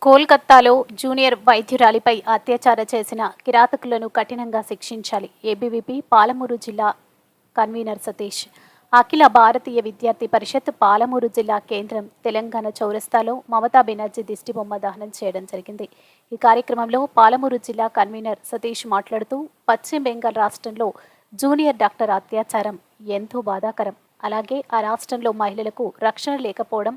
కోల్కతాలో జూనియర్ వైద్యురాలిపై అత్యాచార చేసిన కిరాతకులను కఠినంగా శిక్షించాలి. ఏబీవీపీ పాలమూరు జిల్లా కన్వీనర్ సతీష్. అఖిల భారతీయ విద్యార్థి పరిషత్ పాలమూరు జిల్లా కేంద్రం తెలంగాణ చౌరస్తాలో మమతా బెనర్జీ దిష్టిబొమ్మ దహనం చేయడం జరిగింది. ఈ కార్యక్రమంలో పాలమూరు జిల్లా కన్వీనర్ సతీష్ మాట్లాడుతూ, పశ్చిమ బెంగాల్ రాష్ట్రంలో జూనియర్ డాక్టర్ అత్యాచారం ఎంతో బాధాకరం. అలాగే ఆ రాష్ట్రంలో మహిళలకు రక్షణ లేకపోవడం,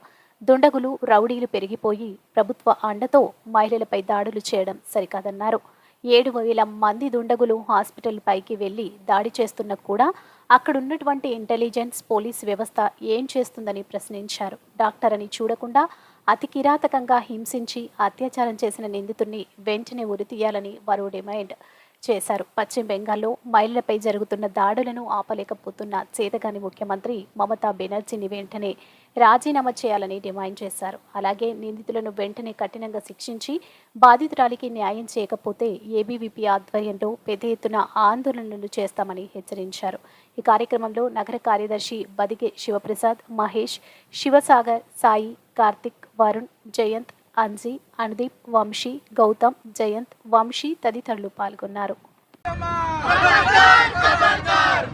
దుండగులు రౌడీలు పెరిగిపోయి ప్రభుత్వ అండతో మహిళలపై దాడులు చేయడం సరికాదన్నారు. 7,000 మంది దుండగులు హాస్పిటల్ పైకి వెళ్లి దాడి చేస్తున్నా కూడా అక్కడున్నటువంటి ఇంటెలిజెన్స్ పోలీస్ వ్యవస్థ ఏం చేస్తుందని ప్రశ్నించారు. డాక్టర్ అని చూడకుండా అతి కిరాతకంగా హింసించి అత్యాచారం చేసిన నిందితుడిని వెంటనే ఉరితీయాలని వారు డిమాండ్ చేశారు. పశ్చిమ బెంగాల్లో మహిళలపై జరుగుతున్న దాడులను ఆపలేకపోతున్న చేతగాని ముఖ్యమంత్రి మమతా బెనర్జీని వెంటనే రాజీనామా చేయాలని డిమాండ్ చేశారు. అలాగే నిందితులను వెంటనే కఠినంగా శిక్షించి బాధితురాలికి న్యాయం చేయకపోతే ఏబీవీపీ ఆధ్వర్యంలో పెద్ద ఎత్తున ఆందోళనలు చేస్తామని హెచ్చరించారు. ఈ కార్యక్రమంలో నగర కార్యదర్శి బదిగే శివప్రసాద్, మహేష్, శివసాగర్, సాయి, కార్తిక్, వరుణ్, జయంత్, అంజీ, అనుదీప్, వంశీ, గౌతమ్, జయంత్, వంశీ తదితరులు పాల్గొన్నారు.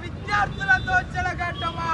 విద్యార్థులతో చెలగట్టమా